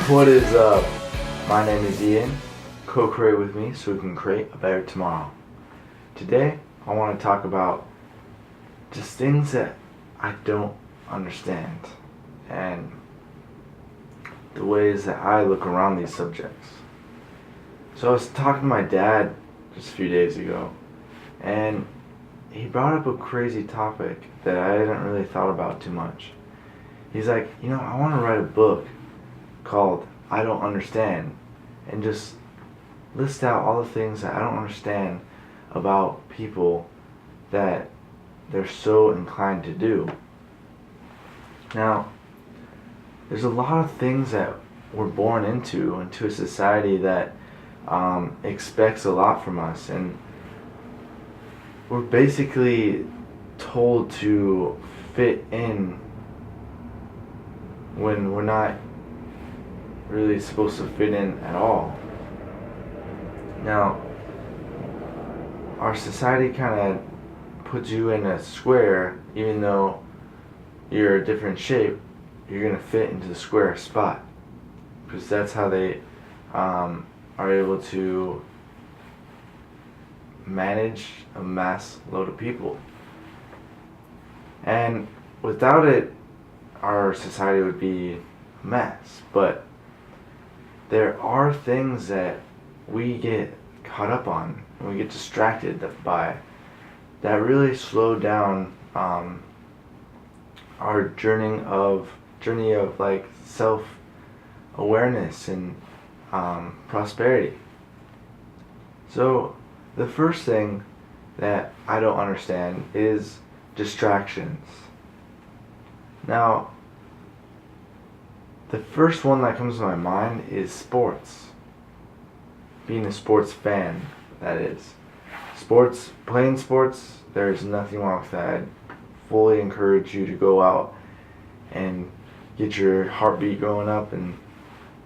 What is up? My name is Ian. Co-create with me so we can create a better tomorrow. Today, I want to talk about just things that I don't understand and the ways that I look around these subjects. So I was talking to my dad just a few days ago, and he brought up a crazy topic that I hadn't really thought about too much. He's like, I want to write a book called I Don't Understand, and just list out all the things that I don't understand about people that they're so inclined to do. Now, there's a lot of things that we're born into a society that expects a lot from us, and we're basically told to fit in when we're not really supposed to fit in at all. Now, our society kind of puts you in a square, even though you're a different shape, you're going to fit into the square spot, because that's how they are able to manage a mass load of people. And without it, our society would be a mess. But there are things that we get caught up on and we get distracted by that really slow down our journey of like self awareness and prosperity. So the first thing that I don't understand is distractions. Now, the first one that comes to my mind is sports. Being a sports fan, that is. Playing sports, there's nothing wrong with that. I fully encourage you to go out and get your heartbeat going up and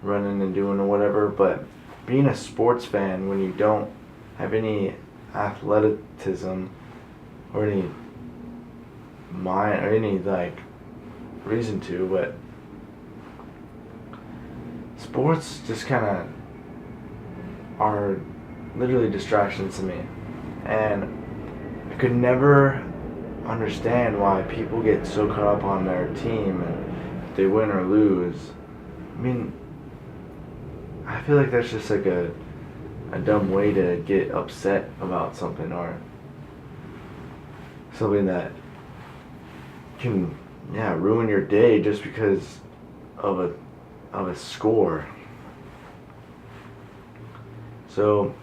running and doing whatever, but being a sports fan when you don't have any athleticism or any mind or any reason to, but sports just kind of are literally distractions to me, and I could never understand why people get so caught up on their team and if they win or lose. I mean, I feel like that's just like a dumb way to get upset about something, or something that can ruin your day just because of a score. So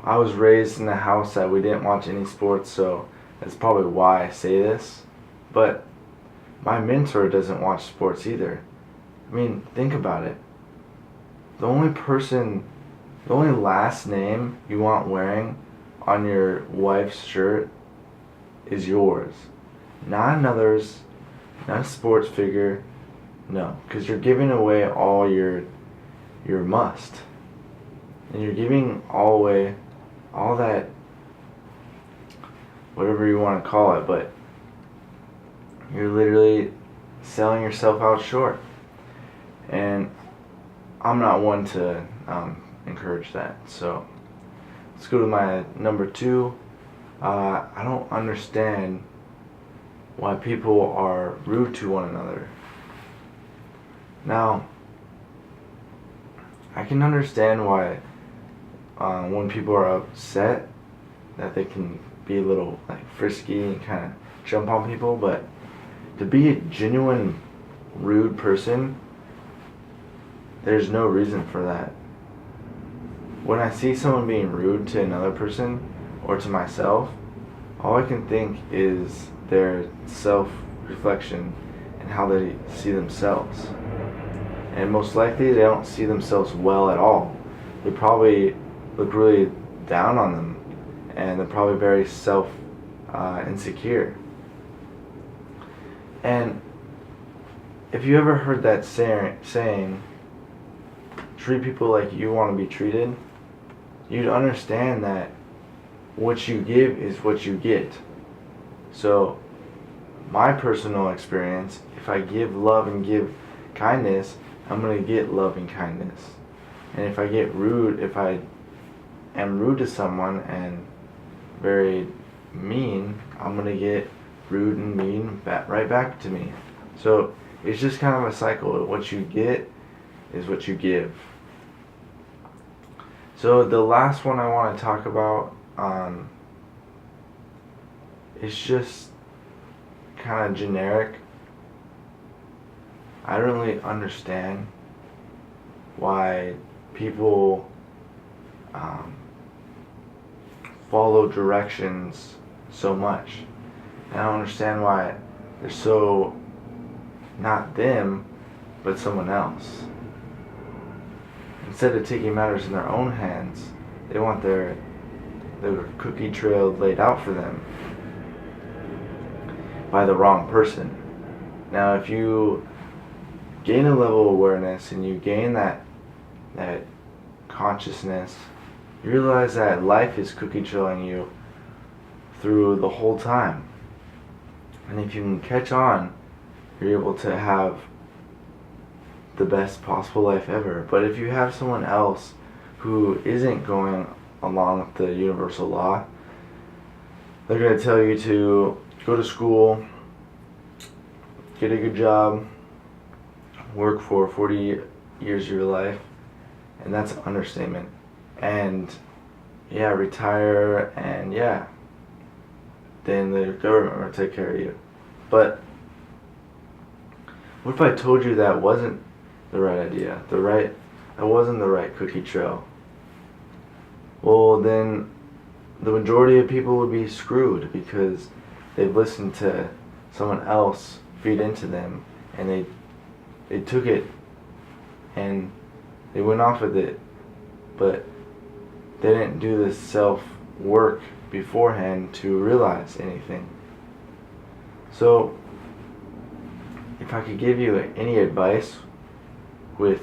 I was raised in a house that we didn't watch any sports, so that's probably why I say this. But my mentor doesn't watch sports either. I mean, think about it. The only last name you want wearing on your wife's shirt is yours. Not another's, not a sports figure. No, because you're giving away all your must. And you're giving away all that, whatever you want to call it, but you're literally selling yourself out short. And I'm not one to encourage that. So let's go to my number 2. I don't understand why people are rude to one another. Now, I can understand why when people are upset that they can be a little frisky and kind of jump on people, but to be a genuine rude person, there's no reason for that. When I see someone being rude to another person or to myself, all I can think is their self-reflection and how they see themselves. And most likely they don't see themselves well at all. They probably look really down on them, and they're probably very insecure. And if you ever heard that saying, treat people like you want to be treated, you'd understand that what you give is what you get. So my personal experience, if I give love and give kindness, I'm going to get loving kindness. And if I am rude to someone and very mean, I'm going to get rude and mean right back to me. So it's just kind of a cycle. What you get is what you give. So the last one I want to talk about is just kind of generic. I don't really understand why people follow directions so much. And I don't understand why they're so not them, but someone else. Instead of taking matters in their own hands, they want their cookie trail laid out for them by the wrong person. Now, if you gain a level of awareness and you gain that consciousness, you realize that life is cookie trailing you through the whole time. And if you can catch on, you're able to have the best possible life ever. But if you have someone else who isn't going along with the universal law, they're going to tell you to go to school, get a good job, work for 40 years of your life, and that's an understatement. And yeah, retire, and yeah, then the government will take care of you. But what if I told you that wasn't the right idea? That wasn't the right cookie trail. Well, then the majority of people would be screwed because they've listened to someone else feed into them, and they took it and they went off with it, but they didn't do the self work beforehand to realize anything. So if I could give you any advice with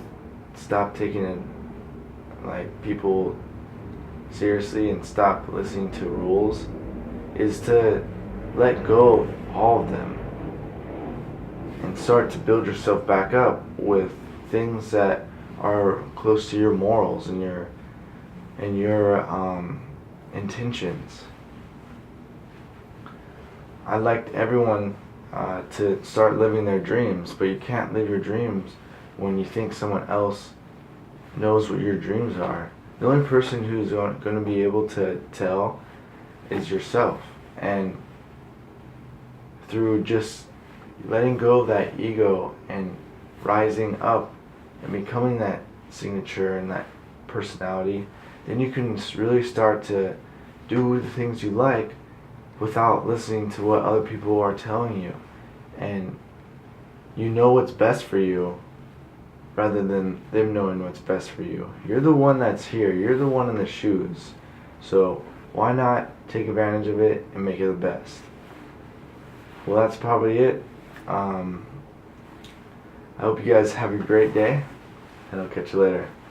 stop taking it like people seriously and stop listening to rules, is to let go of all of them and start to build yourself back up with things that are close to your morals and your intentions. I'd like everyone to start living their dreams, but you can't live your dreams when you think someone else knows what your dreams are. The only person who's going to be able to tell is yourself. And through just letting go of that ego and rising up and becoming that signature and that personality, then you can really start to do the things you like without listening to what other people are telling you. And you know what's best for you rather than them knowing what's best for you. You're the one that's here. You're the one in the shoes. So why not take advantage of it and make it the best? Well, that's probably it. I hope you guys have a great day, and I'll catch you later.